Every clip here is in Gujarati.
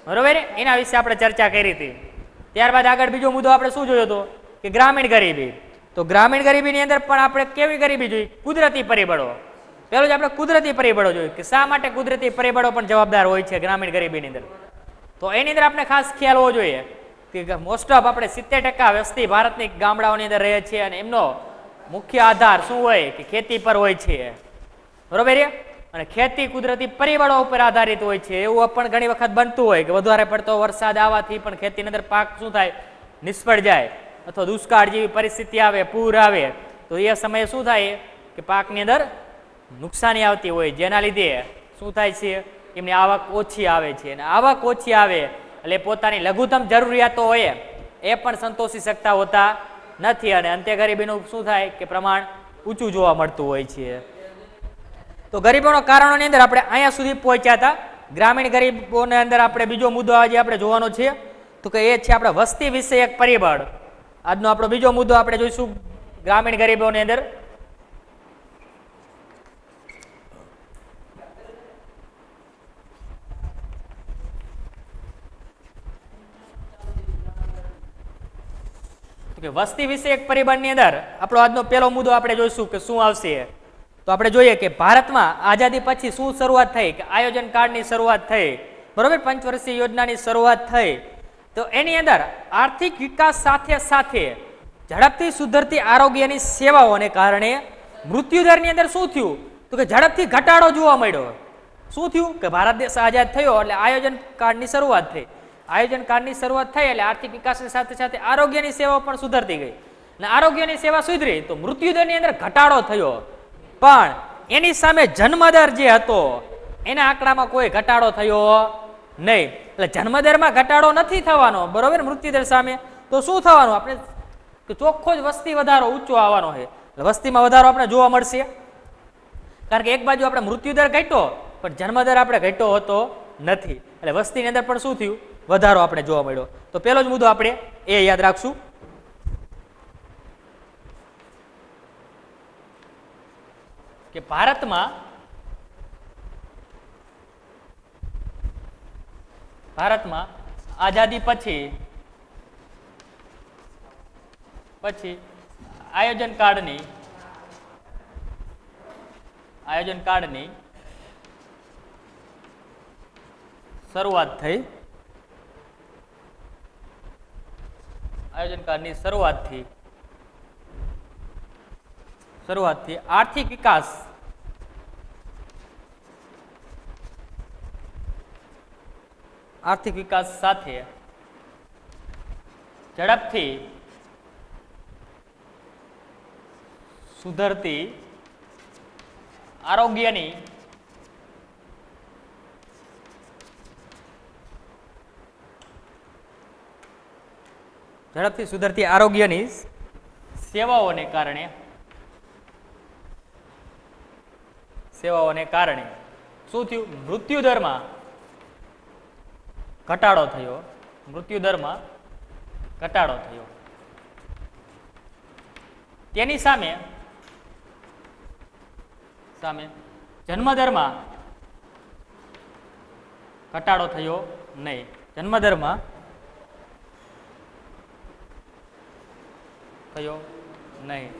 બરોબર, એના વિશે આપણે ચર્ચા કરી હતી. ત્યારબાદ આગળ બીજો મુદ્દો આપણે શું જોયો હતો કે ગ્રામીણ ગરીબી. તો ગ્રામીણ ગરીબીની અંદર પણ આપણે કેવી ગરીબી જોઈ? કુદરતી પરિબળો. પેલું જ આપણે કુદરતી પરિબળો જોયું કે શા માટે કુદરતી પરિબળો પણ જવાબદાર હોય છે ગ્રામીણ ગરીબીની અંદર. તો એની અંદર આપણે ખાસ ખ્યાલ હોવો જોઈએ કે મોસ્ટ ઓફ આપણે 70% વસ્તી ભારતની ગામડાઓની અંદર રહે છે અને એમનો મુખ્ય આધાર શું હોય કે ખેતી પર હોય છે. બરોબર છે? અને ખેતી કુદરતી પરિબળો ઉપર આધારિત હોય છે. એવું પણ ઘણી વખત બનતું હોય કે વધારે પડતો વરસાદ આવવાથી પણ ખેતીની અંદર પાક શું થાય? નિષ્ફળ જાય, અથવા દુષ્કાળ જેવી પરિસ્થિતિ આવે, પૂર આવે, તો એ સમયે શું થાય કે પાકની અંદર નુકસાની આવતી હોય, જેના લીધે શું થાય છે? એમની આવક ઓછી આવે છે. અને આવક ઓછી આવે એટલે પોતાની લઘુત્તમ જરૂરિયાતો હોય એ પણ સંતોષી શકતા હોતા નથી અને અંતે ગરીબીનું શું થાય કે પ્રમાણ ઊંચું જોવા મળતું હોય છે. તો ગરીબોના કારણોની અંદર આપણે અહીંયા સુધી પહોંચ્યા હતા. ગ્રામીણ ગરીબોની અંદર આપણે બીજો મુદ્દો આજે આપણે જોવાનો છે તો કે એ છે આપણે વસ્તી વિષયક પરિબળ. આજનો આપણો બીજો મુદ્દો આપણે જોઈશું ગ્રામીણ ગરીબોની અંદર. વસ્તી વિષયક પરિબળની અંદર આપણો આજનો પહેલો મુદ્દો આપણે જોઈશું કે શું આવશે. તો આપણે જોઈએ કે ભારતમાં આઝાદી પછી શું શરૂઆત થઈ કે આયોજન કાર્ડની શરૂઆત થઈ. બરોબર, પંચવર્ષીય યોજનાની શરૂઆત થઈ. તો એની અંદર આર્થિક વિકાસ સાથે સાથે ઝડપથી સુધરતી આરોગ્યની સેવાઓને કારણે મૃત્યુદરની અંદર શું થયું તો કે ઝડપથી ઘટાડો જોવા મળ્યો. શું થયું કે ભારત દેશ આઝાદ થયો એટલે આયોજન કાર્ડની શરૂઆત થઈ. આયોજન કાર્ડની શરૂઆત થઈ એટલે આર્થિક વિકાસની સાથે સાથે આરોગ્યની સેવાઓ પણ સુધરતી ગઈ અને આરોગ્યની સેવા સુધરી તો મૃત્યુદરની અંદર ઘટાડો થયો. પણ એની સામે જન્મદર જે હતો એના આંકડામાં કોઈ ઘટાડો થયો નહીં. એટલે જન્મદરમાં ઘટાડો નથી થવાનો, બરોબર, મૃત્યુદર સામે. તો શું થવાનું? આપણે ચોખ્ખો જ વસ્તી વધારો ઊંચો આવવાનો છે. એટલે વસ્તીમાં વધારો આપણે જોવા મળશે, કારણ કે એક બાજુ આપણે મૃત્યુદર ઘટ્યો પણ જન્મદર આપણે ઘટ્યો હોતો નથી. એટલે વસ્તીની અંદર પણ શું થયું? વધારો આપણે જોવા મળ્યો. તો પહેલો જ મુદ્દો આપણે એ યાદ રાખશું કે ભારતમાં આઝાદી પછી આયોજન કાર્ડની શરૂઆત થઈ. આયોજન કાર્ડની શરૂઆતથી આર્થિક વિકાસ સાથે ઝડપથી સુધરતી આરોગ્યની સેવાઓને કારણે શું થયું? મૃત્યુદરમાં ઘટાડો થયો. તેની સામે જન્મદરમાં ઘટાડો થયો નહીં. જન્મદરમાં થયો નહીં.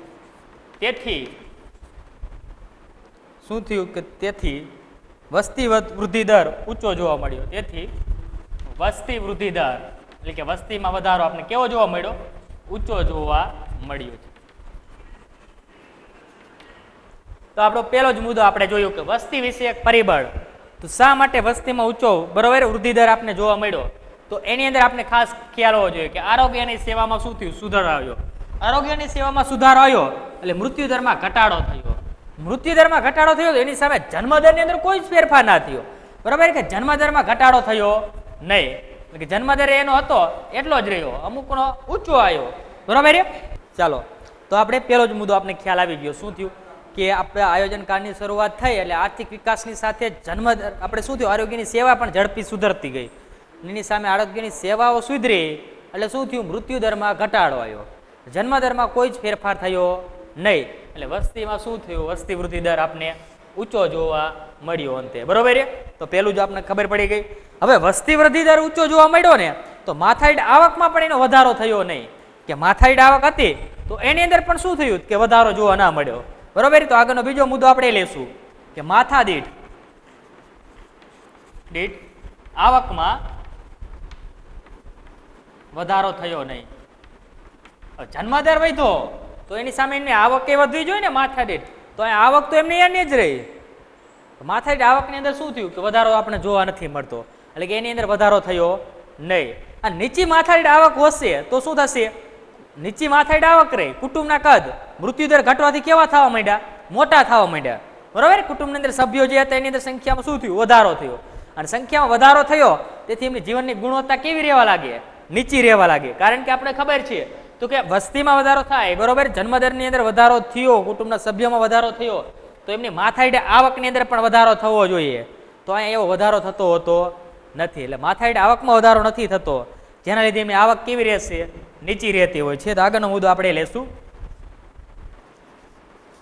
તેથી શું થયું કે વસ્તી વૃદ્ધિ દર ઊંચો જોવા મળ્યો. તેથી વસ્તી વૃદ્ધિ દર એટલે કે વસ્તીમાં વધારો આપણે કેવો જોવા મળ્યો? ઊંચો જોવા મળ્યો છે. તો આપણો પહેલો જ મુદ્દો આપણે જોયું કે વસ્તી વિષયક પરિબળ. તો શા માટે વસ્તીમાં ઊંચો બરોબર વૃદ્ધિ દર આપણે જોવા મળ્યો? તો એની અંદર આપણે ખાસ ખ્યાલ હોવો જોઈએ કે આરોગ્યની સેવામાં શું થયું? સુધારો આવ્યો. આરોગ્યની સેવામાં સુધારો આવ્યો એટલે મૃત્યુદરમાં ઘટાડો થયો. મૃત્યુદરમાં ઘટાડો થયો તો એની સામે જન્મદરની અંદર કોઈ જ ફેરફાર ના થયો. બરાબર કે જન્મદરમાં ઘટાડો થયો નહીં. એટલે કે જન્મદર એનો હતો એટલો જ રહ્યો, અમુકનો ઊંચો આવ્યો. બરાબર. ચાલો, તો આપણે પહેલો જ મુદ્દો આપણે ખ્યાલ આવી ગયો. શું થયું કે આપણે આયોજન કાર્ડની શરૂઆત થઈ એટલે આર્થિક વિકાસની સાથે જન્મદર આપણે શું થયું? આરોગ્યની સેવા પણ ઝડપી સુધરતી ગઈ. એની સામે આરોગ્યની સેવાઓ સુધરી એટલે શું થયું? મૃત્યુદરમાં ઘટાડો આવ્યો. જન્મદરમાં કોઈ જ ફેરફાર થયો નહીં. એટલે વસ્તીમાં શું થયું? વસ્તી વૃદ્ધિ દર આપણે ઊંચો જોવા મળ્યો અંતે. બરોબર છે? તો પેલું જ આપણને ખબર પડી ગઈ. હવે વસ્તી વૃદ્ધિ દર ઊંચો જોવા મળ્યો ને તો માથાદીઠ આવકમાં પણ એનો વધારો થયો નહીં. કે માથાદીઠ આવક હતી તો એની અંદર પણ શું થયું કે વધારો જોવા ના મળ્યો. બરોબર? તો આગળનો બીજો મુદ્દો આપણે લેશું કે માથાદીઠ આવકમાં વધારો થયો નહીં. જન્મદર વધ્યો તો એની સામે એમની આવક એ વધવી જોઈએ ને માથાદીઠ, તો આવક તો એમની એની જ રહી. માથાદીઠ આવકની અંદર શું થયું કે વધારો આપણે જોવા નથી મળતો, એટલે કે એની અંદર વધારો થયો નહીં. અને નીચી માથાદીઠ આવક વધશે તો શું થશે? નીચી માથાદીઠ આવક રહી, કુટુંબના કદ મૃત્યુદર ઘટવાથી કેવા થવા માંડ્યા? મોટા થવા માંડ્યા. બરોબર? કુટુંબની અંદર સભ્યો જે હતા એની અંદર સંખ્યામાં શું થયું? વધારો થયો. અને સંખ્યામાં વધારો થયો તેથી એમની જીવનની ગુણવત્તા કેવી રહેવા લાગે? નીચી રહેવા લાગે. કારણ કે આપણે ખબર છે તો કે વસ્તીમાં વધારો થાય, બરોબર, જન્મદરની અંદર વધારો થયો, કુટુંબના સભ્યોમાં વધારો થયો, તો એમની માથાદીઠ આવકની અંદર પણ વધારો થવો જોઈએ. તો અહીંયા એવો વધારો થતો હોતો નથી. એટલે માથાદીઠ આવકમાં વધારો નથી થતો, જેના લીધે એમની આવક કેવી રહેશે? નીચી રહેતી હોય છે. તો આગળનો મુદ્દો આપણે લેશું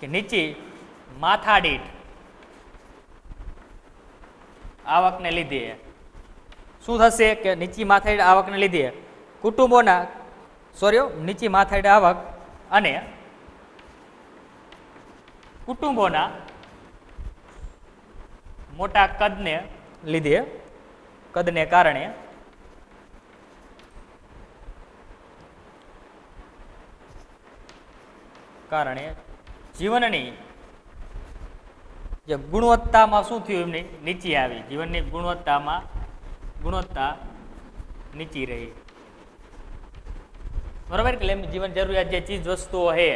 કે નીચી માથાદીઠ આવકને લીધે શું થશે? કે નીચી માથાદીઠ આવકને લીધે કુટુંબોના નીચી માથાદીઠ આવક અને કુટુંબોના મોટા કદને લીધે, કદને કારણે જીવનની જે ગુણવત્તામાં શું થયું? એમની નીચી આવી. જીવનની ગુણવત્તા નીચી રહી. બરોબર? એટલે એમની જીવન જરૂરિયાત જે ચીજ વસ્તુઓ છે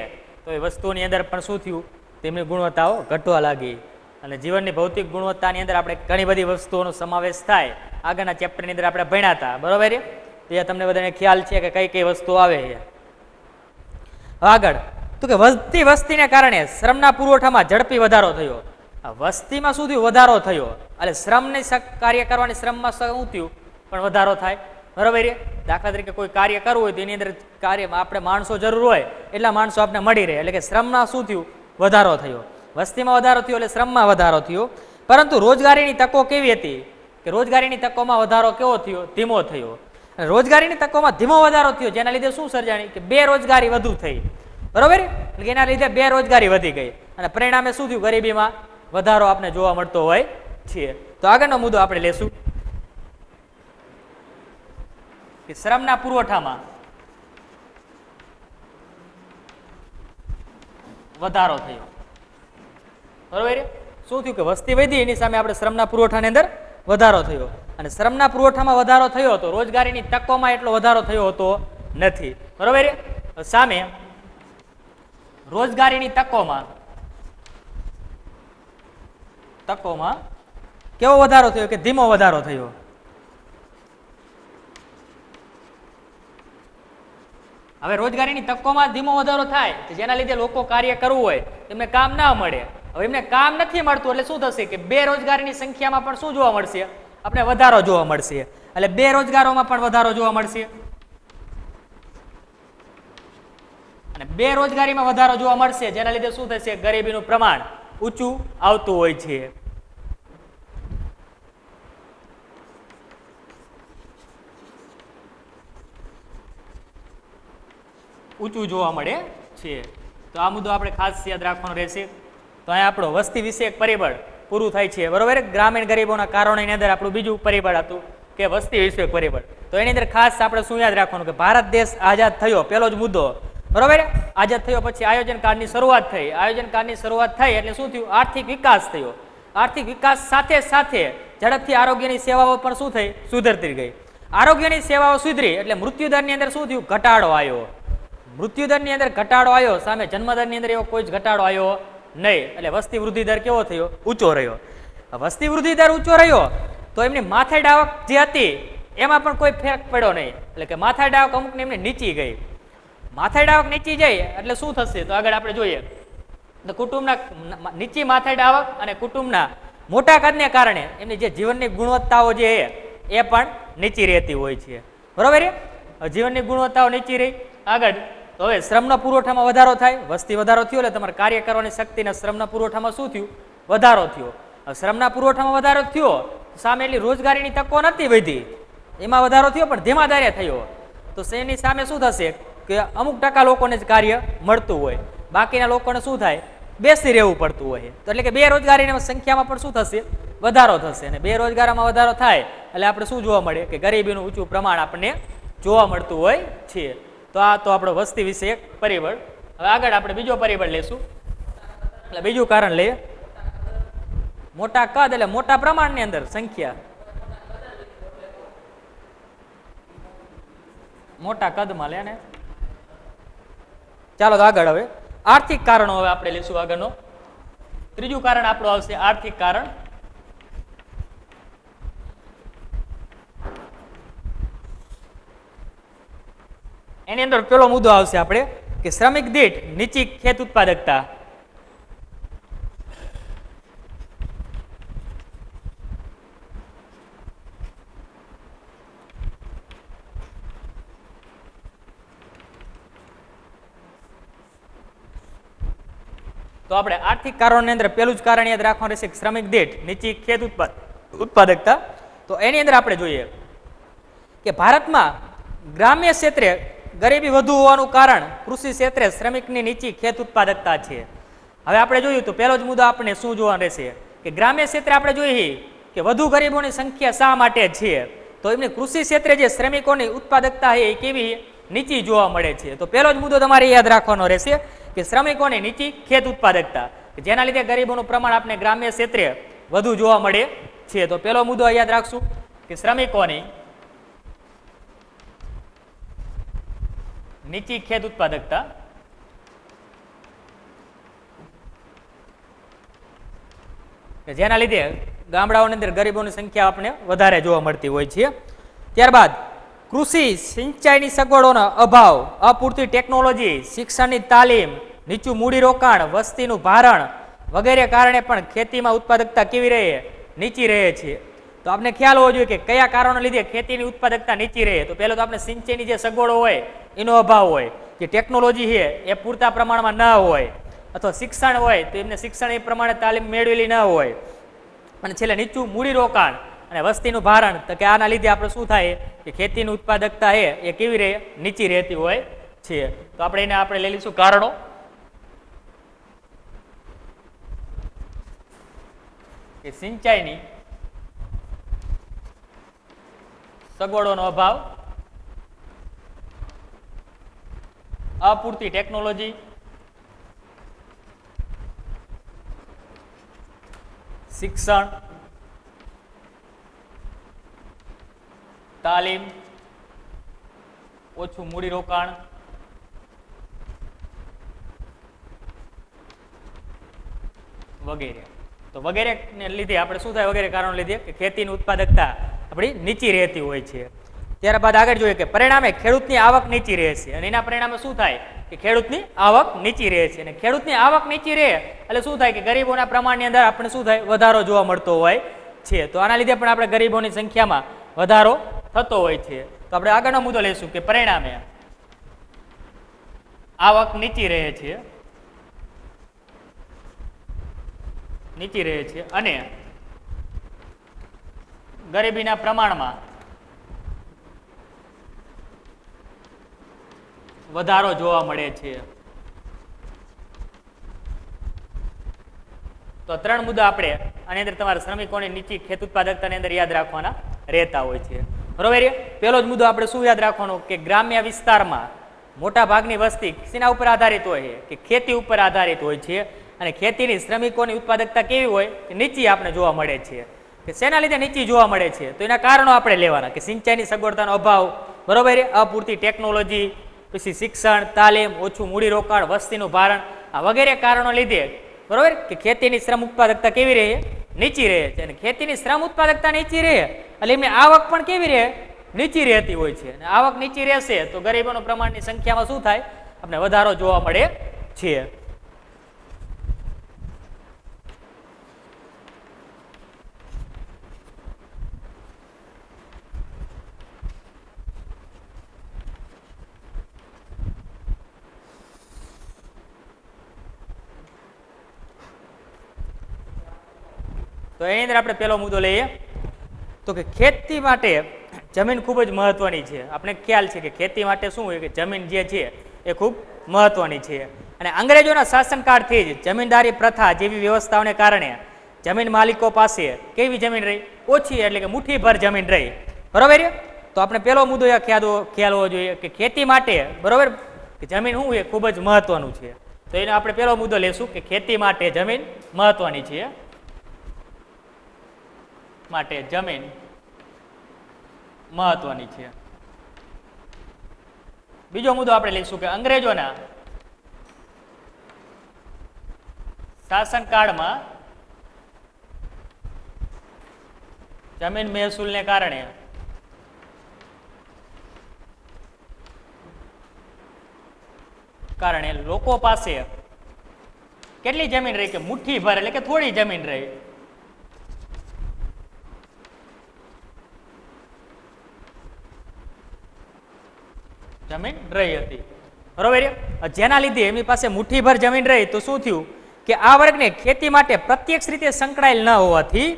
તો એ વસ્તુઓની અંદર પણ શું થયું? તેમની ગુણવત્તાઓ ઘટવા લાગી. અને જીવનની ભૌતિક ગુણવત્તાની અંદર આપણે ઘણી બધી વસ્તુઓનો સમાવેશ થાય. આગળના ચેપ્ટરની અંદર આપણે ભણ્યા હતા. બરોબર? એ તમને બધાને ખ્યાલ છે કે કઈ કઈ વસ્તુ આવે છે. આગળ તો કે વધતી વસ્તીને કારણે શ્રમના પુરવઠામાં ઝડપી વધારો થયો. વસ્તીમાં શું થયું? વધારો થયો. એટલે શ્રમને કાર્ય કરવાની શ્રમમાં શું થયું? પણ વધારો થાય. બરોબર? દાખલા તરીકે કોઈ કાર્ય કરવું હોય તો એની અંદર કાર્યમાં આપણે માણસો જરૂર હોય એટલા માણસો આપણે મળી રહે. એટલે કે શ્રમમાં શું થયું? વધારો થયો. વસ્તીમાં વધારો થયો એટલે શ્રમમાં વધારો થયો. પરંતુ રોજગારીની તકો કેવી હતી? કે રોજગારીની તકોમાં વધારો કેવો થયો? ધીમો થયો. રોજગારીની તકોમાં ધીમો વધારો થયો, જેના લીધે શું સર્જાણી? કે બેરોજગારી વધુ થઈ. બરોબર? એટલે એના લીધે બેરોજગારી વધી ગઈ અને પરિણામે શું થયું? ગરીબીમાં વધારો આપણે જોવા મળતો હોય છે. તો આગળનો મુદ્દો આપણે લેશું કે શ્રમના પુરવઠામાં વધારો થયો. બરોબર? શું થયું? કે વસ્તી વધી, એની સામે આપણે શ્રમના પુરવઠાની અંદર વધારો થયો. અને શ્રમના પુરવઠામાં વધારો થયો હતો, રોજગારીની તકોમાં એટલો વધારો થયો હતો નથી. બરોબર? સામે રોજગારીની તકોમાં કેવો વધારો થયો? કે ધીમો વધારો થયો. હવે રોજગારીની તકોમાં ધીમો વધારો થાય જેના લીધે લોકો કાર્ય કરવું હોય એમને કામ ના મળે. હવે એમને કામ નથી મળતું એટલે શું થશે? કે બેરોજગારીની સંખ્યામાં પણ શું જોવા મળશે? આપણે વધારો જોવા મળશે. એટલે બેરોજગારોમાં પણ વધારો જોવા મળશે. અને બેરોજગારીમાં વધારો જોવા મળશે, જેના લીધે શું થશે? ગરીબીનું પ્રમાણ ઊંચું આવતું હોય છે. ઊંચું જોવા મળે છે. તો આ મુદ્દો આપણે ખાસ યાદ રાખવાનો રહેશે. તો અહીંયા આપણો વસ્તી વિષયક પરિબળ પૂરું થાય છે. બરોબર? ગ્રામીણ ગરીબોના કારણોની અંદર આપણું બીજું પરિબળ હતું કે વસ્તી વિષયક પરિબળ. તો એની અંદર ખાસ આપણે શું યાદ રાખવાનું? કે ભારત દેશ આઝાદ થયો, પેલો જ મુદ્દો. બરોબર? આઝાદ થયો પછી આયોજન કાળની શરૂઆત થઈ. આયોજન કાળની શરૂઆત થઈ એટલે શું થયું? આર્થિક વિકાસ થયો. આર્થિક વિકાસ સાથે સાથે ઝડપથી આરોગ્યની સેવાઓ પણ શું થઈ? સુધરતી ગઈ. આરોગ્યની સેવાઓ સુધરી એટલે મૃત્યુદરની અંદર શું થયું? ઘટાડો આવ્યો. મૃત્યુદરની અંદર ઘટાડો આવ્યો, સામે જન્મદરની અંદર એવો કોઈ જ ઘટાડો આવ્યો નહીં. એટલે વસ્તી વૃદ્ધિ દર કેવો થયો? ઊંચો રહ્યો. વસ્તી વૃદ્ધિ દર ઊંચો રહ્યો તો એમની માથાદીઠ આવક જે હતી એમાં પણ કોઈ ફેરક પડ્યો નહીં. એટલે કે માથાદીઠ આવક અમુકને એમને નીચી ગઈ. માથાદીઠ આવક નીચી જાય એટલે શું થશે? તો આગળ આપણે જોઈએ તો કુટુંબના નીચી માથાદીઠ આવક અને કુટુંબના મોટા કદને કારણે એમની જે જીવનની ગુણવત્તાઓ જે એ પણ નીચી રહેતી હોય છે. બરોબર? જીવનની ગુણવત્તાઓ નીચી રહી. આગળ તો હવે શ્રમના પુરવઠામાં વધારો થાય. વસ્તી વધારો થયો એટલે તમારે કાર્ય કરવાની શક્તિના શ્રમના પુરવઠામાં શું થયું? વધારો થયો. શ્રમના પુરવઠામાં વધારો થયો, સામે એટલી રોજગારીની તકો નથી વધી, એમાં વધારો થયો પણ ધીમા ધારે થયો. તો એની સામે શું થશે કે અમુક ટકા લોકોને જ કાર્ય મળતું હોય, બાકીના લોકોને શું થાય, બેસી રહેવું પડતું હોય. તો એટલે કે બેરોજગારીની સંખ્યામાં પણ શું થશે, વધારો થશે. અને બેરોજગારીમાં વધારો થાય એટલે આપણે શું જોવા મળે કે ગરીબીનું ઊંચું પ્રમાણ આપણને જોવા મળતું હોય છે. તો આ તો આપણો વસ્તી વિશે એક પરિબળ. હવે આગળ આપણે બીજો પરિબળ લેશું. એટલે બીજું કારણ લઈએ, મોટા કદ એટલે મોટા પ્રમાણની અંદર સંખ્યા, મોટા કદમાં લે ને. ચાલો આગળ હવે આર્થિક કારણો હવે આપણે લઈશું આગળનો. ત્રીજું કારણ આપણું આવશે આર્થિક કારણ. એની અંદર પેલો મુદ્દો આવશે આપણે કે શ્રમિક દીઠ નીચી ખેત ઉત્પાદકતા. તો આપણે આર્થિક કારણોની અંદર પેલું જ કારણ યાદ રાખવાનું રહેશે કે શ્રમિક દીઠ નીચી ખેત ઉત્પાદકતા. તો એની અંદર આપણે જોઈએ કે ભારતમાં ગ્રામ્ય ક્ષેત્રે ગરીબી વધુ હોવાનું કારણ કૃષિ ક્ષેત્રે શ્રમિકની નીચી ખેત ઉત્પાદકતા છે. હવે આપણે જોયું તો પહેલો જ મુદ્દો આપણે શું જોવાનું રહેશે કે ગ્રામ્ય ક્ષેત્રે આપણે જોઈએ કે વધુ ગરીબોની સંખ્યા શા માટે છે, તો એમની કૃષિ ક્ષેત્રે જે શ્રમિકોની ઉત્પાદકતા છે એ કેવી નીચી જોવા મળે છે. તો પહેલો જ મુદ્દો તમારે યાદ રાખવાનો રહેશે કે શ્રમિકોની નીચી ખેત ઉત્પાદકતા, જેના લીધે ગરીબોનું પ્રમાણ આપણે ગ્રામ્ય ક્ષેત્રે વધુ જોવા મળે છે. તો પહેલો મુદ્દો યાદ રાખશું કે શ્રમિકોની નીચી ખેત ઉત્પાદકતા. જેના લીધે ગામડાઓની અંદર ગરીબોની સંખ્યા આપણે વધારે જોવા મળતી હોય છે. ત્યારબાદ કૃષિ સિંચાઈની સગવડોનો અભાવ, અપૂરતી ટેકનોલોજી, શિક્ષણની તાલીમ, નીચું મૂડીરોકાણ, વસ્તીનું ભારણ વગેરે કારણે પણ ખેતીમાં ઉત્પાદકતા કેવી રહે, નીચી રહે છે. તો આપણે ખ્યાલ હોવો જોઈએ કે કયા કારણો લીધે ખેતીની ઉત્પાદકતા નીચી રહે. તો પહેલો તો આપણે સિંચાઈની જે સગવડો હોય એનો અભાવ હોય, જે ટેકનોલોજી છે એ પૂરતા પ્રમાણમાં ન હોય, અથવા શિક્ષણ હોય તો એમને શિક્ષણ એ પ્રમાણે તાલીમ મેળવેલી ન હોય, અને છેલ્લે નીચું મૂડીરોકાણ અને વસ્તીનું ભારણ. તો કે આના લીધે આપણે શું થાય કે ખેતીની ઉત્પાદકતા એ કેવી રહે, નીચી રહેતી હોય છે. તો આપણે એને આપણે લઈ લઈશું કારણો. કે સિંચાઈની સગવડોનો અભાવ, અપૂરતી ટેકનોલોજી, શિક્ષણ, તાલીમ, ઓછું મૂડીરોકાણ વગેરે. તો વગેરેને લીધે આપણે શું થાય, વગેરે કારણો લીધે કે ખેતીની ઉત્પાદકતા આપણી નીચી રહેતી હોય છે. ત્યારબાદ આગળ જોઈએ કે પરિણામે ખેડૂતની આવક નીચી રહે છે. અને એના પરિણામે શું થાય કે ખેડૂતની આવક નીચી રહે છે. અને ખેડૂતની આવક નીચી રહે એટલે શું થાય કે ગરીબોના પ્રમાણની અંદર આપણે શું થાય, વધારો જોવા મળતો હોય છે. તો આના લીધે પણ આપણે ગરીબોની સંખ્યામાં વધારો થતો હોય છે. તો આપણે આગળનો મુદ્દો લઈશું કે પરિણામે આવક નીચી રહે છે, નીચી રહે છે અને ગરીબીના પ્રમાણમાં વધારો જોવા મળે છે. તો ત્રણ મુદ્દા આપણે આની અંદર તમારા શ્રમિકોની નીચી ખેત ઉત્પાદકતાની અંદર યાદ રાખવાના રહેતા હોય છે. બરોબર. પહેલો જ મુદ્દો આપણે શું યાદ રાખવાનો કે ગ્રામ્ય વિસ્તારમાં મોટા ભાગની વસ્તી શેના ઉપર આધારિત હોય કે ખેતી ઉપર આધારિત હોય છે. અને ખેતીની શ્રમિકોની ઉત્પાદકતા કેવી હોય, નીચી આપણે જોવા મળે છે. કે શેના લીધે નીચી જોવા મળે છે, તો એના કારણો આપણે લેવાના કે સિંચાઈની સગવડતાનો અભાવ, બરોબર, અપૂરતી ટેકનોલોજી, પછી શિક્ષણ, તાલીમ, ઓછું મૂડીરોકાણ, વસ્તીનું ભારણ, આ વગેરે કારણો લીધે બરોબર કે ખેતીની શ્રમ ઉત્પાદકતા કેવી રહે, નીચી રહે છે. અને ખેતીની શ્રમ ઉત્પાદકતા નીચી રહે એટલે એમની આવક પણ કેવી રહે, નીચી રહેતી હોય છે. અને આવક નીચી રહેશે તો ગરીબોના પ્રમાણની સંખ્યામાં શું થાય, આપણે વધારો જોવા મળે છે. તો એની અંદર આપણે પહેલો મુદ્દો લઈએ તો કે ખેતી માટે જમીન ખૂબ જ મહત્વની છે. આપણે ખ્યાલ છે કે ખેતી માટે શું હોય કે જમીન જે છે એ ખૂબ મહત્વની છે. અને અંગ્રેજોના શાસનકાળથી જ જમીનદારી પ્રથા જેવી વ્યવસ્થાઓને કારણે જમીન માલિકો પાસે કેવી જમીન રહી? ઓછી, એટલે કે મુઠ્ઠીભર જમીન રહી. બરોબર. તો આપણે પહેલો મુદ્દો એ ખ્યાલ હોવો જોઈએ કે ખેતી માટે બરોબર જમીન શું એ ખૂબ જ મહત્વનું છે. તો એને આપણે પહેલો મુદ્દો લેશું કે ખેતી માટે જમીન મહત્વની છે. માટે જમીન મહત્વની છે. બીજો મુદ્દો આપણે લઈશું કે અંગ્રેજોના શાસનકાળમાં જમીન મહેસૂલને કારણે લોકો પાસે કેટલી જમીન રહી? કે મુઠ્ઠીભર, એટલે કે થોડી જમીન રહી. જમીન રહી હતી. બરોબર. જેના લીધે એમની પાસે મુઠ્ઠીભર જમીન રહી તો શું થયું કે આ વર્ગને ખેતી માટે પ્રત્યક્ષ રીતે સંકળાયેલ ન હોવાથી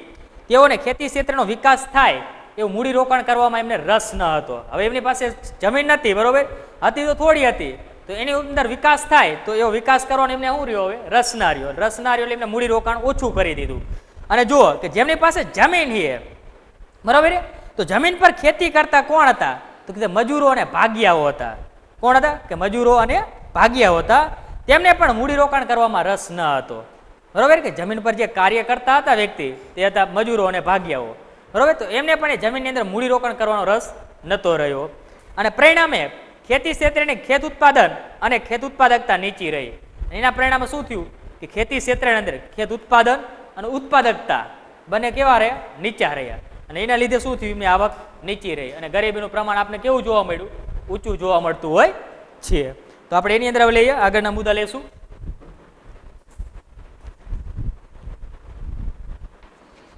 તેઓને ખેતી ક્ષેત્રનો વિકાસ થાય એવું મૂડીરોકાણ કરવામાં એમને રસ ન હતો. હવે એમની પાસે જમીન નથી, બરોબર, હતી તો થોડી હતી, તો એની અંદર વિકાસ થાય તો એવો વિકાસ કરવાનો એમને શું રહ્યો? હવે રસ ના રહ્યો. રસ ના રહ્યો એટલે એમને મૂડીરોકાણ ઓછું કરી દીધું. અને જુઓ કે જેમની પાસે જમીન છે, બરોબર, તો જમીન પર ખેતી કરતા કોણ હતા? તો કે મજૂરો અને ભાગિયાઓ હતા. કોણ હતા? કે મજૂરો અને ભાગિયાઓ હતા. તેમને પણ મૂડીરોકાણ કરવામાં રસ ન હતો. બરોબર. કે જમીન પર જે કાર્ય કરતા હતા વ્યક્તિ તે હતા મજૂરો અને ભાગિયાઓ. બરોબર. તો એમને પણ એ જમીનની અંદર મૂડીરોકાણ કરવાનો રસ નતો રહ્યો. અને પરિણામે ખેતી ક્ષેત્રની ખેત ઉત્પાદન અને ખેત ઉત્પાદકતા નીચી રહી. એના પરિણામે શું થયું કે ખેતી ક્ષેત્રની અંદર ખેત ઉત્પાદન અને ઉત્પાદકતા બંને કેવા રહ્યા? નીચા રહ્યા. અને એના લીધે શું થયું? એમની આવક નીચી રહી અને ગરીબીનું પ્રમાણ આપણે કેવું જોવા મળ્યું? ઊંચું જોવા મળતું હોય છે. તો આપણે એની અંદર લઈએ, આગળના મુદ્દા લેશું.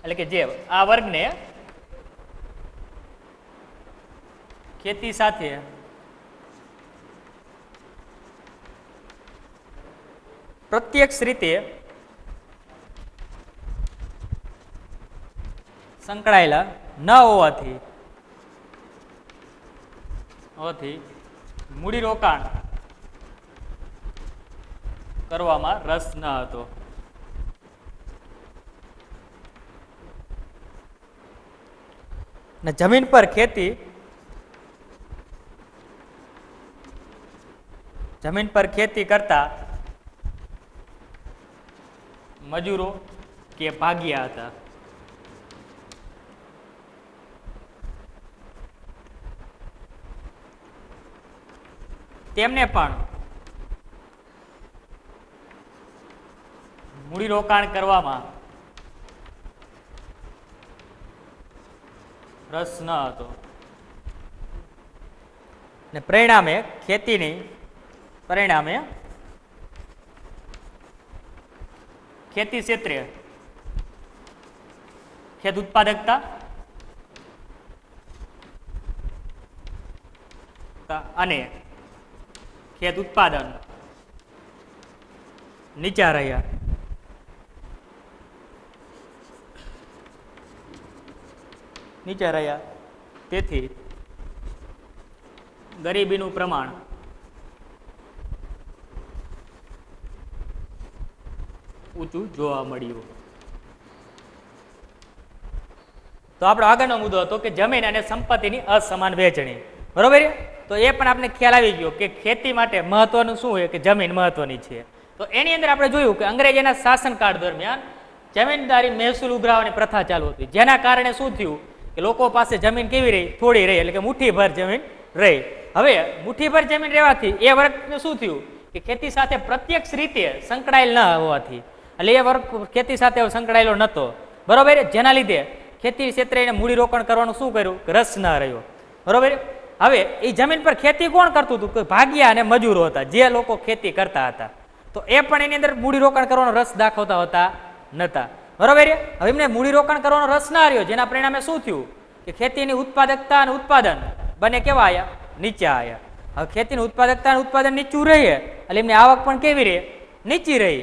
એટલે કે જે આ વર્ગને ખેતી સાથે પ્રત્યક્ષ રીતે સંકળાયેલા ન હોવાથી મૂડીરોકાણ કરવામાં રસ ન હતો. ને જમીન પર ખેતી કરતા મજૂરો કે ભાગિયા હતા. તેમને પણ મૂડીરોકાણ કરવામાં રસ ન હતો. ને પરિણામે ખેતી ક્ષેત્રે ખેત ઉત્પાદકતા અને ખેત ઉત્પાદન નીચા રહ્યા. તેથી ગરીબીનું પ્રમાણ ઊંચું જોવા મળ્યું. તો આપણો આગળનો મુદ્દો હતો કે જમીન અને સંપત્તિની અસમાન વહેંચણી. બરોબર. તો એ પણ આપણે ખ્યાલ આવી ગયો કે ખેતી માટે મહત્વનું શું હોય કે જમીન મહત્વની છે. તો એની અંદર આપણે જોયું કે અંગ્રેજોના શાસનકાળ દરમિયાન જમીનદારી મહેસૂલ ઉઘરાવવાની પ્રથા ચાલુ હતી. જેના કારણે શું થયું કે લોકો પાસે જમીન કેવી રહી? થોડી રહી, એટલે કે મુઠ્ઠીભર જમીન રહી. હવે મુઠ્ઠીભર જમીન રહેવાથી એ વર્ગને શું થયું કે ખેતી સાથે પ્રત્યક્ષ રીતે સંકળાયેલ ન હોવાથી, એટલે એ વર્ગ ખેતી સાથે સંકળાયેલો નહોતો. બરોબર. જેના લીધે ખેતી ક્ષેત્રે એને મૂડીરોકાણ કરવાનું શું કર્યું? રસ ન રહ્યો. બરોબર. હવે એ જમીન પર ખેતી કોણ કરતું હતું? કે ભાગિયા અને મજૂરો હતા, જે લોકો ખેતી કરતા હતા. તો એ પણ એની અંદર મૂડીરોકાણ કરવાનો રસ દાખવતા હોતા નહોતા. બરોબર. હવે એમને મૂડીરોકાણ કરવાનો રસ ના રહ્યો, જેના પરિણામે શું થયું કે ખેતીની ઉત્પાદકતા અને ઉત્પાદન બંને કેવા આવ્યા? નીચા આવ્યા. હવે ખેતીની ઉત્પાદકતા અને ઉત્પાદન નીચું રહે એટલે એમની આવક પણ કેવી રહે? નીચી રહી.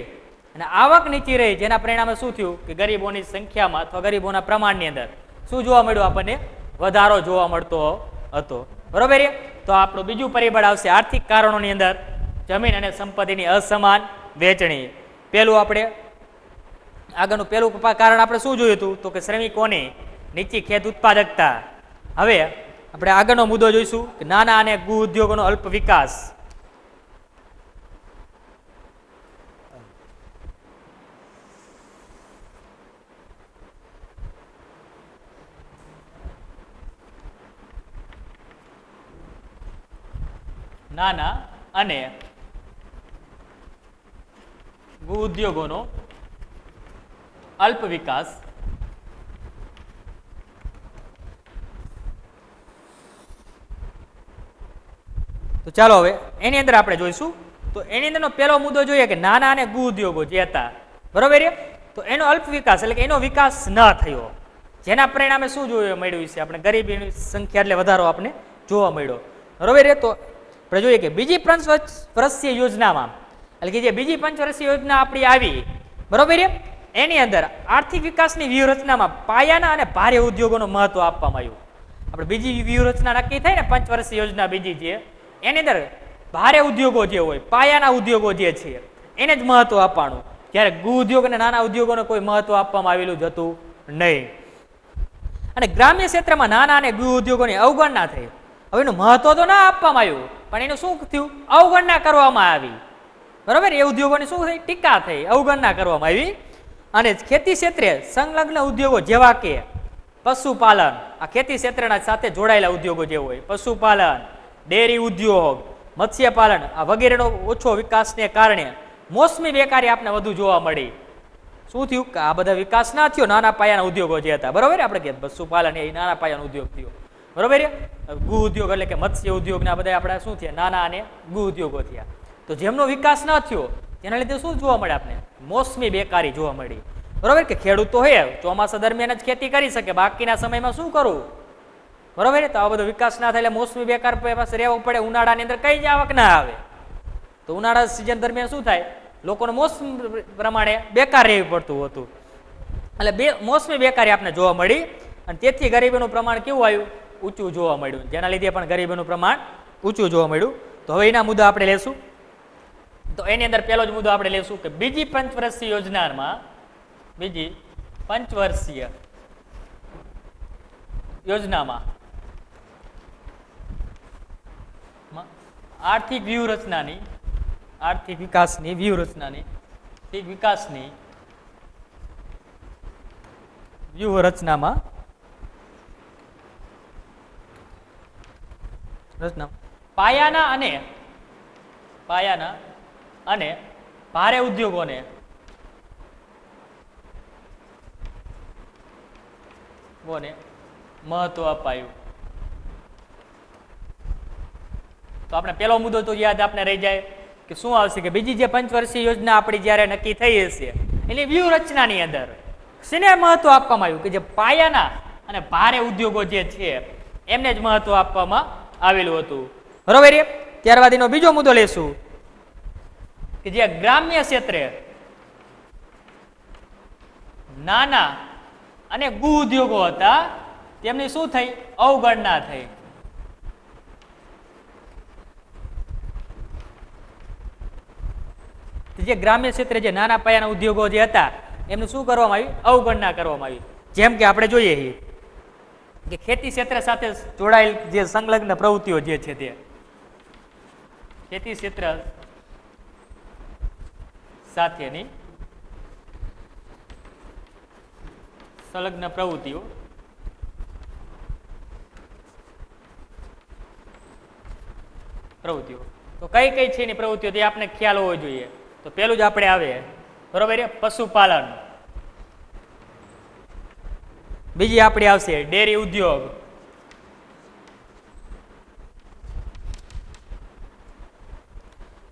અને આવક નીચી રહી, જેના પરિણામે શું થયું કે ગરીબોની સંખ્યામાં અથવા ગરીબોના પ્રમાણની અંદર શું જોવા મળ્યું? આપણને વધારો જોવા મળતો હતો. બરોબર છે? તો આપણું બીજું પરિબળ આવશે આર્થિક કારણોની અંદર જમીન અને સંપત્તિની અસમાન વહેંચણી. પેલું આપણે આગળનું પેલું કારણ આપણે શું જોયું હતું? તો કે શ્રમિકોની નીચી ખેત ઉત્પાદકતા. હવે આપણે આગળનો મુદ્દો જોઈશું કે નાના અને ગૃહ ઉદ્યોગોનો અલ્પ વિકાસ. નાના અને ગૃહ ઉદ્યોગોનો અલ્પ વિકાસ. તો ચાલો હવે એની અંદર આપણે જોઈશું. તો એની અંદરનો પહેલો મુદ્દો જોઈએ કે નાના અને ગૃહ ઉદ્યોગો જે હતા, બરોબર છે, તો એનો અલ્પ વિકાસ એટલે કે એનો વિકાસ ન થયો, જેના પરિણામે શું જોવા મળ્યું છે? આપણે ગરીબીની સંખ્યા એટલે વધારો આપણે જોવા મળ્યો. બરોબર છે? તો આપણે જોઈએ કે બીજી પંચવર્ષીય યોજનામાં એટલે કે જે બીજી પંચવર્ષીય યોજના આપણી આવી, બરોબર છે, એની અંદર આર્થિક વિકાસની વ્યૂહરચનામાં પાયાના અને ભારે ઉદ્યોગોનું મહત્વ આપવામાં આવ્યું. આપણે બીજી વ્યૂહરચના નક્કી થઈ ને પંચવર્ષીય યોજના બીજી છે, એની અંદર ભારે ઉદ્યોગો જે હોય, પાયાના ઉદ્યોગો જે છે એને જ મહત્વ આપવાનું, જ્યારે ગૃહ ઉદ્યોગ અને નાના ઉદ્યોગોને કોઈ મહત્વ આપવામાં આવેલું જ હતું નહીં. અને ગ્રામ્ય ક્ષેત્રમાં નાના અને ગૃહ ઉદ્યોગોની અવગણના થઈ. હવે એનું મહત્વ તો ના આપવામાં આવ્યું, પણ એનું શું થયું? અવગણના કરવામાં આવી. બરોબર? એ ઉદ્યોગોની શું થઈ? ટીકા થઈ, અવગણના કરવામાં આવી. અને ખેતી ક્ષેત્રે સંલગ્ન ઉદ્યોગો જેવા કે પશુપાલન, આ ખેતી ક્ષેત્રના સાથે જોડાયેલા ઉદ્યોગો જે હોય, પશુપાલન, ડેરી ઉદ્યોગ, મત્સ્યપાલન, આ વગેરેનો ઓછો વિકાસને કારણે મોસમી બેકારી આપણે વધુ જોવા મળી. શું થયું? કે આ બધા વિકાસ ના થયો, નાના પાયાના ઉદ્યોગો જે હતા, બરોબર, આપણે કે પશુપાલન એ નાના પાયાનો ઉદ્યોગ થયો, બરોબર. ગૃહ ઉદ્યોગ એટલે કે મત્સ્ય ઉદ્યોગ ના બધા આપણા શું થયા? નાના અને ગૃહ ઉદ્યોગો થયા. તો જેમનો વિકાસ ન થયો તેના લીધે શું જોવા મળે? આપણે મોસમી બેકારી જોવા મળી. બરોબર કે ખેડૂતો હોય ચોમાસા દરમિયાન જ ખેતી કરી શકે, બાકીના સમયમાં શું કરવું? બરોબર. તો આ બધો વિકાસ ના થાય એટલે મોસમી બેકાર પાસે રહેવું પડે. ઉનાળાની અંદર કઈ જ આવક ના આવે, તો ઉનાળા સિઝન દરમિયાન શું થાય? લોકોને મોસમ પ્રમાણે બેકાર રહેવું પડતું હતું, એટલે મોસમી બેકારી આપણે જોવા મળી. અને તેથી ગરીબીનું પ્રમાણ કેવું આવ્યું? ઊંચું જોવા મળ્યું, જેના લીધે પણ ગરીબીનું પ્રમાણ ઊંચું જોવા મળ્યું. તો હવે એના મુદ્દા આપણે લેશું. તો એની અંદર પહેલો જ મુદ્દો આપણે લેશું કે બીજી પંચવર્ષીય યોજનામાં, બીજી પંચવર્ષીય યોજનામાં આર્થિક વ્યૂહરચનાની, આર્થિક વિકાસની વ્યૂહરચનાની, વિકાસની વ્યૂહરચનામાં પાયાના અને ભારે ઉદ્યોગોને મહત્વ અપાયું. તો આપણે પેલો મુદ્દો તો યાદ આપણે રહી જાય કે શું આવશે? કે બીજી જે પંચવર્ષીય યોજના આપણી જયારે નક્કી થઈ હશે એની વ્યૂહરચનાની અંદર શેને મહત્વ આપવામાં આવ્યું? કે જે પાયાના અને ભારે ઉદ્યોગો જે છે એમને જ મહત્વ આપવામાં આવેલું હતું, બરોબર. ત્યારબાદ એનો બીજો મુદ્દો લેશું કે જે ગ્રામ્ય ક્ષેત્રે નાના અને ગૃહ ઉદ્યોગો હતા તેમની શું થઈ? અવગણના થઈ. જે ગ્રામ્ય ક્ષેત્રે જે નાના પાયાના ઉદ્યોગો જે હતા એમને શું કરવામાં આવી? અવગણના કરવામાં આવી. જેમ કે આપણે જોઈએ કે ખેતી ક્ષેત્ર સાથે જોડાયેલ જે સંલગ્ન પ્રવૃત્તિઓ જે છે તે ખેતી ક્ષેત્ર સાથેની સંલગ્ન પ્રવૃત્તિઓ તો કઈ કઈ છે એની પ્રવૃત્તિઓ તે આપણે ખ્યાલ હોવો જોઈએ. તો પેલું જ આપણે આવે, બરોબર, પશુપાલન. બીજી આપણી આવશે ડેરી ઉદ્યોગ.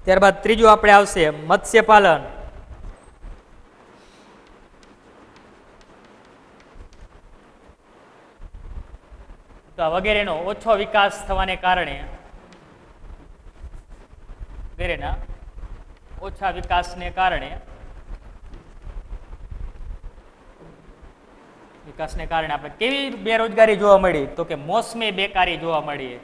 ત્યારબાદ ત્રીજું આપણે આવશે મત્સ્યપાલન. તો વગેરેનો ઓછો વિકાસ થવાને કારણે વગેરેના ઓછા વિકાસને કારણે વિકાસને કારણે આપણે કેવી બેરોજગારી જોવા મળી? તો કે મોસમી બેકારી જોવા મળી.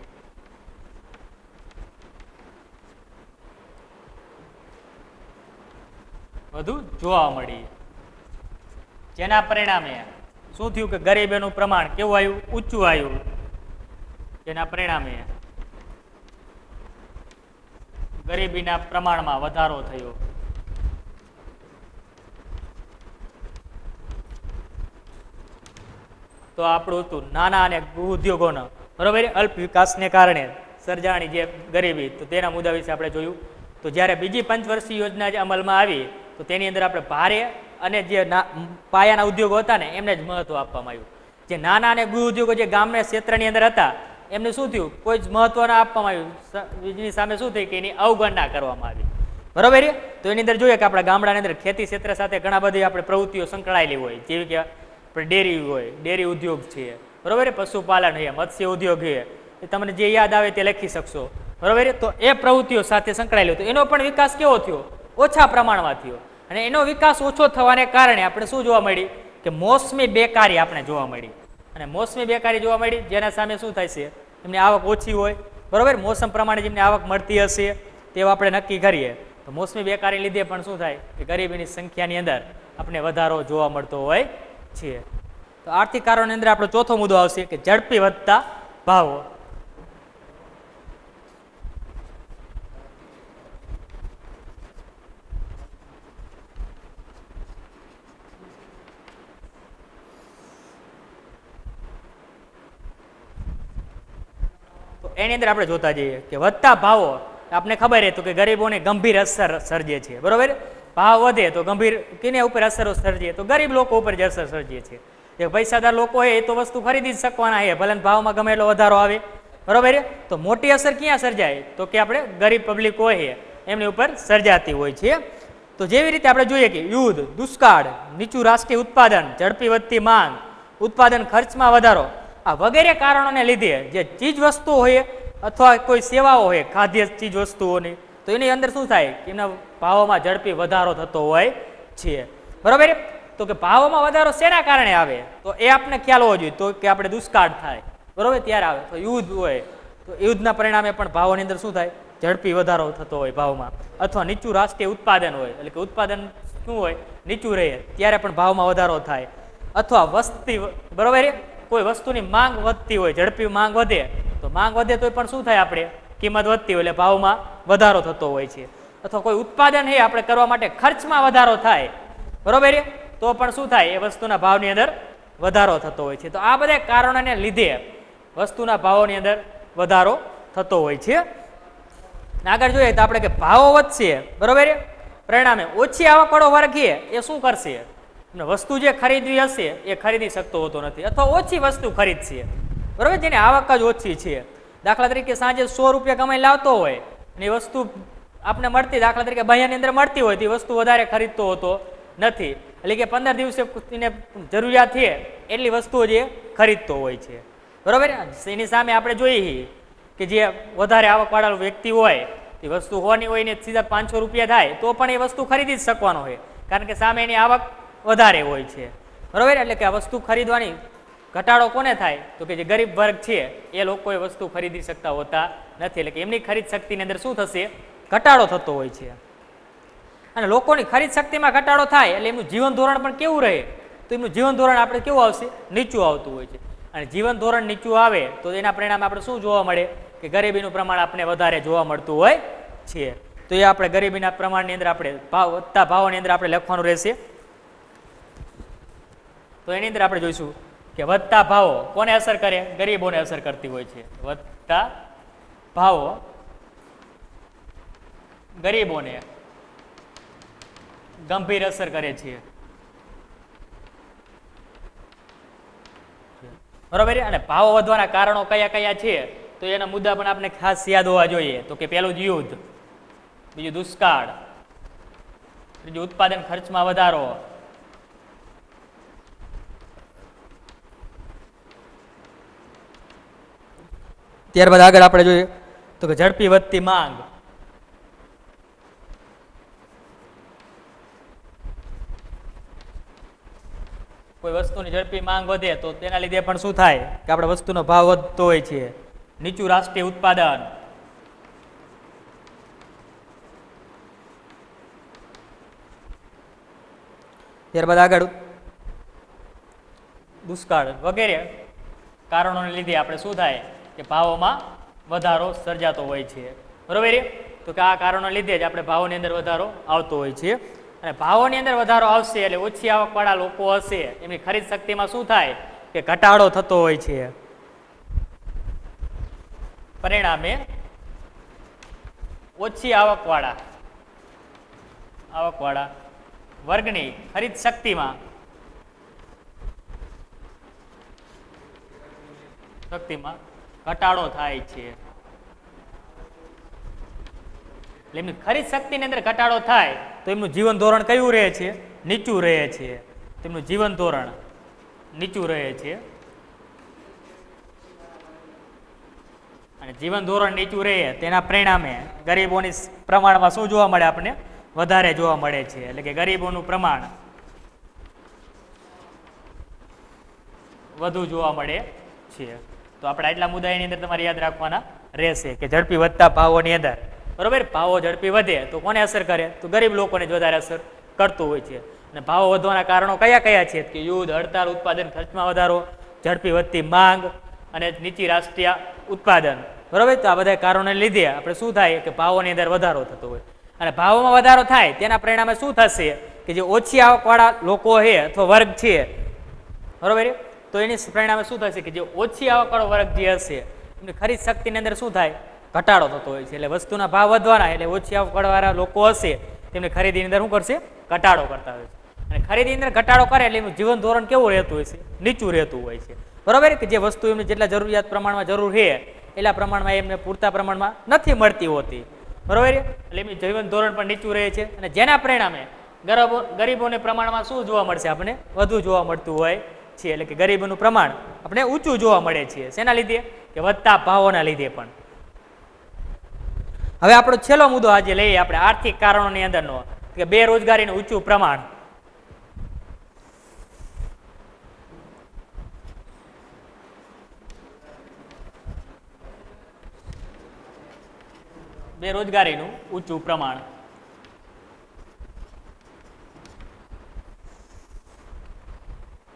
વધુ જોવા મળી. જેના પરિણામે શું થયું કે ગરીબીનું પ્રમાણ કેવું આવ્યું? ઊંચું આવ્યું. જેના પરિણામે ગરીબીના પ્રમાણમાં વધારો થયો. તો આપણું હતું નાના અને ઉદ્યોગોનો બરોબર અલ્પ વિકાસને કારણે સર્જાણી જે ગરીબી, તો તેના મુદ્દા વિશે આપણે જોયું. તો જ્યારે બીજી પંચવર્ષીય યોજના જે અમલમાં આવી, તો તેની અંદર આપણે ભારે અને જે પાયાના ઉદ્યોગો હતા ને એમને જ મહત્વ આપવામાં આવ્યું. જે નાના અને ગૃહ ઉદ્યોગો જે ગામના ક્ષેત્રની અંદર હતા એમને શું થયું? કોઈ જ મહત્વ ના આપવામાં આવ્યું. એની સામે શું થઈ કે એની અવગણના કરવામાં આવી. બરોબર. તો એની અંદર જોઈએ કે આપણા ગામડાની અંદર ખેતી ક્ષેત્ર સાથે ઘણા બધી આપણે પ્રવૃત્તિઓ સંકળાયેલી હોય, જેવી કે આપણે ડેરી હોય, ડેરી ઉદ્યોગ છે, બરોબર, પશુપાલન છે, મત્સ્ય ઉદ્યોગ છે, એ તમને જે યાદ આવે તે લખી શકશો. બરોબર. તો એ પ્રવૃત્તિઓ સાથે સંકળાયેલી તો એનો પણ વિકાસ કેવો થયો? ઓછા પ્રમાણમાં થયો. અને એનો વિકાસ ઓછો થવાને કારણે આપણે શું જોવા મળી? કે મોસમી બેકારી આપણે જોવા મળી. અને મોસમી બેકારી જોવા મળી, જેના સામે શું થાય છે? એમની આવક ઓછી હોય. બરોબર. મોસમ પ્રમાણે જેમની આવક મળતી હશે તેવું આપણે નક્કી કરીએ તો મોસમી બેકારી લીધે પણ શું થાય કે ગરીબીની સંખ્યાની અંદર આપણે વધારો જોવા મળતો હોય છે. તો આર્થિક કારણોની અંદર આપણો ચોથો મુદ્દો આવશે કે ઝડપી વધતા ભાવો. એની અંદર આપણે જોતા જઈએ કે વધતા ભાવો આપને ખબર હતું કે ગરીબોને ગંભીર અસર સર્જે છે. બરોબર. ભાવ વધે તો ગંભીર કેને ઉપર અસરો સર્જે? તો ગરીબ લોકો ઉપર જ અસર સર્જે છે. જે પૈસાદાર લોકો હોય એ તો વસ્તુ ખરીદી જ શકવાના છે, ભલે ભાવમાં ગમે એટલો વધારો આવે. બરોબર. તો મોટી અસર ક્યાં સર્જાય? તો કે આપણે ગરીબ પબ્લિક હોય એમની ઉપર સર્જાતી હોય છે. તો જેવી રીતે આપણે જોઈએ કે યુદ્ધ, દુષ્કાળ, નીચું રાષ્ટ્રીય ઉત્પાદન, ઝડપી વધતી માંગ, ઉત્પાદન ખર્ચમાં વધારો, આ વગેરે કારણોને લીધે જે ચીજ વસ્તુઓ હોય અથવા કોઈ સેવાઓ હોય ખાદ્ય ચીજ વસ્તુઓની, તો એની અંદર શું થાય કે એમના ભાવોમાં ઝડપી વધારો થતો હોય છે. બરોબર. તો કે ભાવોમાં વધારો શેના કારણે આવે? તો એ આપણે ખ્યાલ હોવો જોઈએ. તો કે આપણે દુષ્કાળ થાય, બરોબર, ત્યારે આવે. તો યુદ્ધ હોય તો યુદ્ધના પરિણામે પણ ભાવોની અંદર શું થાય? ઝડપી વધારો થતો હોય ભાવમાં. અથવા નીચું રાષ્ટ્રીય ઉત્પાદન હોય, એટલે કે ઉત્પાદન શું હોય? નીચું રહે, ત્યારે પણ ભાવમાં વધારો થાય. અથવા વસ્તી, બરોબર, કોઈ વસ્તુની માંગ વધતી હોય, ઝડપી માંગ વધે, તો માંગ વધે તો પણ શું થાય? આપણે કિંમત વધતી હોય એટલે ભાવમાં વધારો થતો હોય છે. અથવા કોઈ ઉત્પાદન એ આપણે કરવા માટે ખર્ચમાં વધારો થાય, બરોબર, તો પણ શું થાય? એ વસ્તુના ભાવની અંદર વધારો થતો હોય છે. તો આ બધા કારણોને લીધે વસ્તુના ભાવોની અંદર વધારો થતો હોય છે. આગળ જોઈએ તો આપણે કે ભાવો વધશે, બરોબર, પરિણામે ઓછી આવકવાળો વર્ગ એ શું કરશે? વસ્તુ જે ખરીદવી હશે એ ખરીદી શકતો હોતો નથી, અથવા ઓછી વસ્તુ ખરીદશે. બરોબર. જેની આવક જ ઓછી છે. દાખલા તરીકે સાંજે 100 રૂપિયા કમાઈ લાવતો હોય અને એ વસ્તુ આપણે મળતી, દાખલા તરીકે બહારની અંદર મળતી હોય, તો એ વસ્તુ વધારે ખરીદતો હોતો નથી. એટલે કે 15 દિવસે એને જરૂરિયાત છે એટલી વસ્તુઓ જે ખરીદતો હોય છે. બરોબર. એની સામે આપણે જોઈએ કે જે વધારે આવકવાળા વ્યક્તિ હોય તે વસ્તુ હોવાની હોય ને સીધા 500 રૂપિયા થાય તો પણ એ વસ્તુ ખરીદી જ શકવાનો હોય, કારણ કે સામે એની આવક વધારે હોય છે. બરોબર. એટલે કે આ વસ્તુ ખરીદવાની ઘટાડો કોને થાય? તો કે જે ગરીબ વર્ગ છે એ લોકો એ વસ્તુ ખરીદી શકતા હોતા નથી. એટલે કે એમની ખરીદ શક્તિની અંદર શું થશે? ઘટાડો થતો હોય છે. અને લોકોની ખરીદ શક્તિમાં ઘટાડો થાય એટલે એમનું જીવન ધોરણ પણ કેવું રહે? તો એમનું જીવન ધોરણ આપણે કેવું આવશે? નીચું આવતું હોય છે. અને જીવન ધોરણ નીચું આવે તો એના પરિણામે આપણે શું જોવા મળે? કે ગરીબીનું પ્રમાણ આપણે વધારે જોવા મળતું હોય છે. તો એ આપણે ગરીબીના પ્રમાણની અંદર આપણે વધતા ભાવોની અંદર આપણે લખવાનું રહેશે. તો એની અંદર આપણે જોઈશું કે વધતા ભાવો કોને અસર કરે? ગરીબોને અસર કરતી હોય છે. વધતા ભાવો ગરીબોને ગંભીર અસર કરે છે. બરોબર. અને ભાવો વધવાના કારણો કયા કયા છે તો એના મુદ્દા પણ આપણે ખાસ યાદ હોવા જોઈએ. તો કે પહેલું યુદ્ધ, બીજું દુષ્કાળ, ત્રીજું ઉત્પાદન ખર્ચમાં વધારો, ત્યારબાદ આગળ આપણે જોઈએ તો કે ઝડપી વધતી માંગ, કોઈ વસ્તુની ઝડપી માંગ વધે તો તેના લીધે પણ શું થાય કે આપણે વસ્તુનો ભાવ વધતો હોય છે. નીચું રાષ્ટ્રીય ઉત્પાદન, ત્યારબાદ આગળ દુષ્કાળ વગેરે કારણોને લીધે આપણે શું થાય કે ભાવોમાં વધારો સર્જાતો હોય છે. બરોબર, તો કે આ કારણો લીધે જ આપણે ભાવોની અંદર વધારો આવતો હોય છે. અને ભાવોની અંદર વધારો આવશે એટલે ઓછી આવકવાળા લોકો હશે એમની ખરીદ શક્તિમાં શું થાય કે ઘટાડો થતો હોય છે. પરિણામે ઓછી આવકવાળા વર્ગની ખરીદ શક્તિમાં ઘટાડો થાય છે. એટલે એમની ખરીદ શક્તિની અંદર ઘટાડો થાય તો એમનું જીવન ધોરણ કયું રહે છે? નીચું રહે છે. તેમનું જીવન ધોરણ નીચું રહે છે. અને જીવન ધોરણ નીચું રહે તેના પરિણામે ગરીબોની પ્રમાણમાં શું જોવા મળે? આપણને વધારે જોવા મળે છે. એટલે કે ગરીબોનું પ્રમાણ વધુ જોવા મળે છે. તો આપણે આટલા મુદ્દા એની અંદર તમારે યાદ રાખવાના રહેશે કે ઝડપી વધતા ભાવોની અંદર, બરોબર, ભાવો ઝડપી વધે તો કોને અસર કરે? તો ગરીબ લોકોને જ વધારે અસર કરતું હોય છે. અને ભાવો વધવાના કારણો કયા કયા છે? કે યુદ્ધ, હડતાલ, ઉત્પાદન ખર્ચમાં વધારો, ઝડપી વધતી માંગ અને નીચી રાષ્ટ્રીય ઉત્પાદન. બરોબર, તો આ બધા કારણોને લીધે આપણે શું થાય કે ભાવોની અંદર વધારો થતો હોય. અને ભાવોમાં વધારો થાય તેના પરિણામે શું થશે કે જે ઓછી આવકવાળા લોકો છે અથવા વર્ગ છે, બરોબર, તો એની પરિણામે શું થશે કે જે ઓછી આવકવાળો વર્ગ જે હશે એમની ખરીદ શક્તિની અંદર શું થાય? ઘટાડો થતો હોય છે. એટલે વસ્તુના ભાવ વધવાના એટલે ઓછી આવકવાળા લોકો હશે તેમની ખરીદીની અંદર શું કરશે? ઘટાડો કરતા હોય છે. અને ખરીદીની અંદર ઘટાડો કરે એટલે એનું જીવન ધોરણ કેવું રહેતું હોય છે? નીચું રહેતું હોય છે. બરોબર, કે જે વસ્તુ એમને જેટલા જરૂરિયાત પ્રમાણમાં જરૂર છે એટલા પ્રમાણમાં એમને પૂરતા પ્રમાણમાં નથી મળતી હોતી. બરોબર, એટલે એમનું જીવન ધોરણ પણ નીચું રહે છે. અને જેના પરિણામે ગરીબોને પ્રમાણમાં શું જોવા મળશે? આપણે વધુ જોવા મળતું હોય છે. એટલે કે ગરીબોનું પ્રમાણ આપણે ઊંચું જોવા મળે છે. શેના લીધે? કે વધતા ભાવોના લીધે પણ. હવે આપણો છેલ્લો મુદ્દો આજે લઈએ આપણે આર્થિક કારણોની અંદરનો કે બેરોજગારીનું ઊંચું પ્રમાણ. બેરોજગારીનું ઊંચું પ્રમાણ.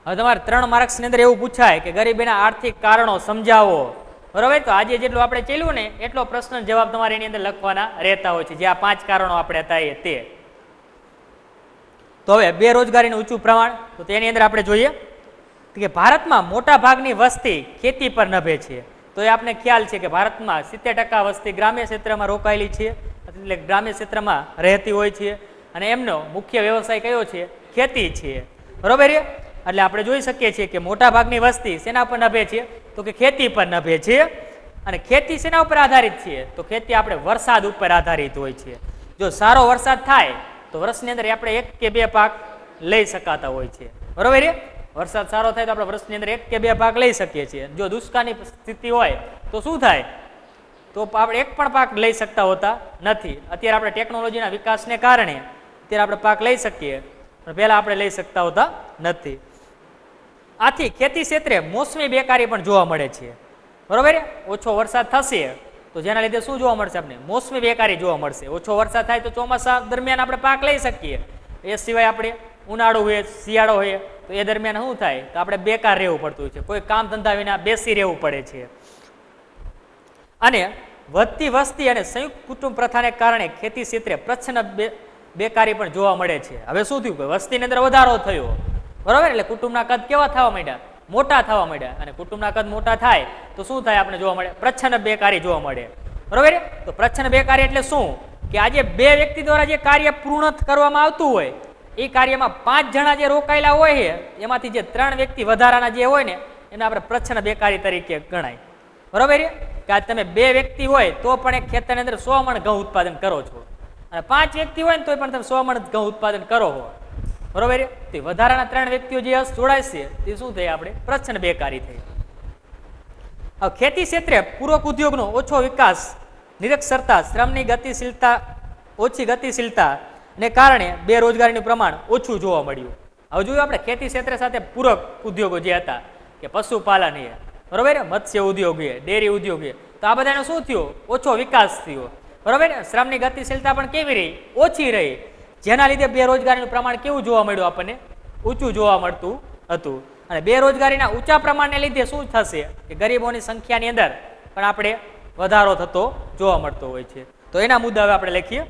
હવે તમારે 3 માર્ક્સની અંદર એવું પૂછાય કે ગરીબીના આર્થિક કારણો સમજાવો. બરોબર, તો આજે જેટલું આપણે ચાલ્યું ને એટલો પ્રશ્ન જવાબ તમારે એની અંદર લખવાના રહેતા હોય છે, જે આ 5 કારણો આપણે હતા તે. તો હવે બેરોજગારીનું ઊંચું પ્રમાણ, તો તેની અંદર આપણે જોઈએ કે ભારતમાં મોટા ભાગની વસ્તી ખેતી પર નભે છે. તો એ આપણે ખ્યાલ છે કે ભારતમાં 70% વસ્તી ગ્રામ્ય ક્ષેત્રમાં રોકાયેલી છે, એટલે ગ્રામ્ય ક્ષેત્રમાં રહેતી હોય છે. અને એમનો મુખ્ય વ્યવસાય કયો છે? ખેતી છે. બરોબર, એટલે આપણે જોઈ શકીએ છીએ કે મોટા ભાગની વસ્તી શેના પર નભે છે? તો કે ખેતી પર નભે છે. અને ખેતી શેના ઉપર આધારિત છે? તો ખેતી આપણે વરસાદ ઉપર આધારિત હોય છે. જો સારો વરસાદ થાય તો વર્ષની અંદર આપણે 1 કે 2 પાક લઈ શકાતા હોય છે. બરોબર, વરસાદ સારો થાય તો આપણે વર્ષની અંદર 1 કે 2 પાક લઈ શકીએ છીએ. જો દુષ્કાળની સ્થિતિ હોય તો શું થાય? તો આપણે એક પણ પાક લઈ શકતા હોતા નથી. અત્યારે આપણે ટેકનોલોજીના વિકાસને કારણે અત્યારે આપણે પાક લઈ શકીએ, પણ પહેલા આપણે લઈ શકતા હોતા નથી. આથી ખેતી ક્ષેત્રે મોસમી બેકારી પણ જોવા મળે છે. બરોબર, ઓછો વરસાદ થશે તો જેના લીધે શું જોવા મળશે? આપણે મોસમી બેકારી જોવા મળશે. ઓછો વરસાદ થાય તો ચોમાસા દરમિયાન આપણે પાક લઈ શકીએ, એ સિવાય આપણે ઉનાળો હોય, શિયાળો હોય તો એ દરમિયાન શું થાય? તો આપણે બેકાર રહેવું પડતું હોય છે, કોઈ કામ ધંધા વિના બેસી રહેવું પડે છે. અને વધતી વસ્તી અને સંયુક્ત કુટુંબ પ્રથાને કારણે ખેતી ક્ષેત્રે પ્રચ્છન્ન બેકારી પણ જોવા મળે છે. હવે શું થયું? કે વસ્તીની અંદર વધારો થયો, બરોબર, એટલે કુટુંબના કદ કેવા થવા માંડ્યા? મોટા થવા માંડ્યા. અને કુટુંબના કદ મોટા થાય તો શું થાય? આપણે જોવા મળે પ્રચ્છન્ન બેકારી જોવા મળે. બરોબર, તો પ્રચ્છન્ન બેકારી એટલે શું? કે આજે 2 વ્યક્તિ દ્વારા જે કાર્ય પૂર્ણ કરવામાં આવતું હોય એ કાર્યમાં 5 જણા જે રોકાયેલા હોય છે એમાંથી જે 3 વ્યક્તિ વધારાના જે હોય ને એને આપણે પ્રચ્છન્ન બેકારી તરીકે ગણાય. બરોબર, કે આજ તમે 2 વ્યક્તિ હોય તો પણ એક ખેતરની અંદર 100 મણ ઘઉં ઉત્પાદન કરો છો, અને 5 વ્યક્તિ હોય ને તો પણ તમે 100 મણ ઘઉં ઉત્પાદન કરો છો. બરોબર, તે વધારાના 3 વ્યક્તિઓ જે જોડાશે તે શું થાય? આપણે પ્રચ્છન્ન બેકારી થઈ. હવે ખેતી ક્ષેત્રે પૂરક ઉદ્યોગનો ઓછો વિકાસ, નિરક્ષરતા, શ્રમની ગતિશીલતા, ઓછી ગતિશીલતા ને કારણે બેરોજગારીનું પ્રમાણ ઓછું જોવા મળ્યું. હવે જોયું આપણે ખેતી ક્ષેત્ર સાથે પૂરક ઉદ્યોગો જે હતા કે પશુપાલન એ બરોબર, મત્સ્ય ઉદ્યોગ એ, ડેરી ઉદ્યોગ એ, તો આ બધાનો શું થયો? ઓછો વિકાસ થયો બરોબર. શ્રમની ગતિશીલતા પણ કેવી રહી? ઓછી રહી, જેના લીધે બેરોજગારીનું પ્રમાણ કેવું જોવા મળ્યું? આપણને ઊંચું જોવા મળતું હતું. અને બેરોજગારીના ઊંચા પ્રમાણને લીધે શું થશે કે ગરીબોની સંખ્યાની અંદર પણ આપણે વધારો થતો જોવા મળતો હોય છે. તો એના મુદ્દા હવે આપણે લખીએ.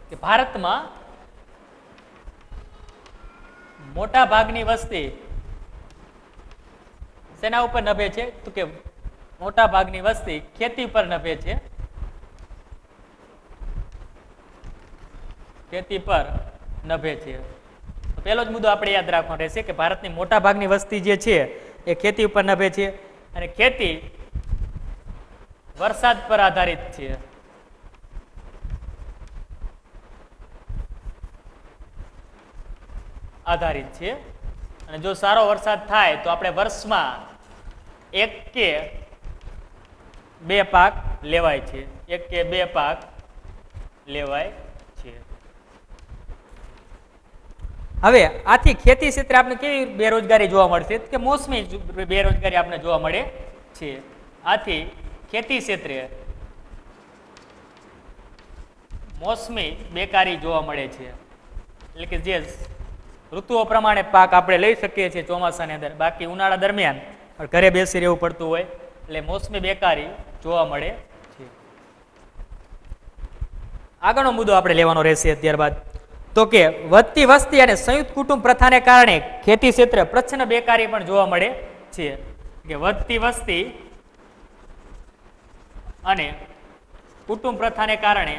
કે ભારતમાં મોટા ભાગની વસ્તી શેના ઉપર નભે છે? તો કે મોટા ભાગની વસ્તી ખેતી પર નભે છે. ખેતી પર નભે છે. તો પહેલો જ મુદ્દો આપણે યાદ રાખવાનો રહેશે કે ભારતની મોટા ભાગની વસ્તી જે છે એ ખેતી ઉપર નભે છે અને ખેતી વરસાદ પર આધારિત છે. આધારિત છે. અને જો સારો વરસાદ થાય તો આપણે વર્ષમાં એક કે બે પાક લેવાય છે. એક કે બે પાક લેવાય છે. હવે આથી ખેતી ક્ષેત્રે આપણે કેવી બેરોજગારી જોવા મળશે? કે મોસમી બેરોજગારી આપણે જોવા મળે છે. આથી ખેતી ક્ષેત્રે મોસમી બેકારી જોવા મળે છે. એટલે કે જે ઋતુઓ પ્રમાણે પાક આપણે લઈ શકીએ છીએ ચોમાસાની અંદર, બાકી ઉનાળા દરમિયાન ઘરે બેસી રહેવું પડતું હોય, એટલે મોસમી બેકારી જોવા મળે છે. આગળનો મુદ્દો આપણે લેવાનો રહેશે ત્યારબાદ. તો કે વધતી વસ્તી અને સંયુક્ત કુટુંબ પ્રથાને કારણે ખેતી ક્ષેત્રે પ્રચ્છન્ન બેકારી પણ જોવા મળે છે. કે વધતી વસ્તી અને કુટુંબ પ્રથાને કારણે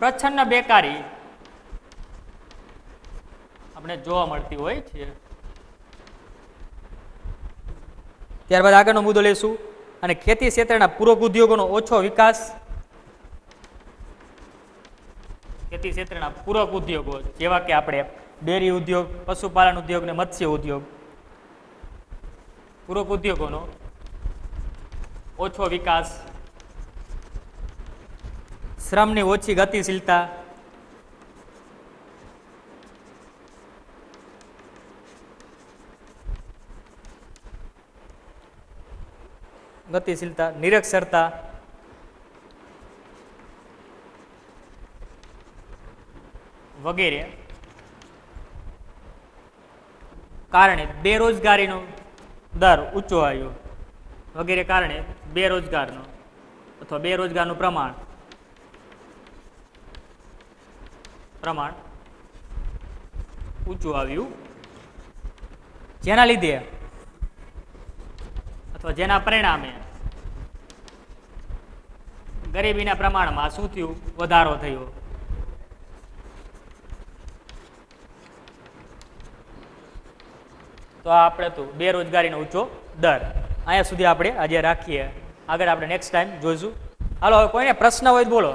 પ્રચ્છન્ન બેકારી આપણે જોવા મળતી હોય છે. ત્યારબાદ આગળનો મુદ્દો લેશું. અને ખેતી ક્ષેત્રના પૂરક ઉદ્યોગોનો ઓછો વિકાસ. ખેતી ક્ષેત્રના પૂરક ઉદ્યોગો જેવા કે આપણે ડેરી ઉદ્યોગ, પશુપાલન ઉદ્યોગ ને મત્સ્ય ઉદ્યોગ, પૂરક ઉદ્યોગોનો ઓછો વિકાસ, શ્રમની ઓછી ગતિશીલતા, નિરક્ષરતા, વગેરે કારણે બેરોજગારીનો દર ઊંચો આવ્યો. વગેરે કારણે બેરોજગારનો અથવા બેરોજગારનું પ્રમાણ ઊંચું આવ્યું, જેના લીધે અથવા જેના પરિણામે ગરીબીના પ્રમાણમાં શું થયું? વધારો થયો. તો આ આપણે તો બેરોજગારીનો ઊંચો દર. અહીંયા સુધી આપણે આજે રાખીએ. આગળ આપણે નેક્સ્ટ ટાઈમ જોઈશું. હાલો, હવે કોઈને પ્રશ્ન હોય તો બોલો.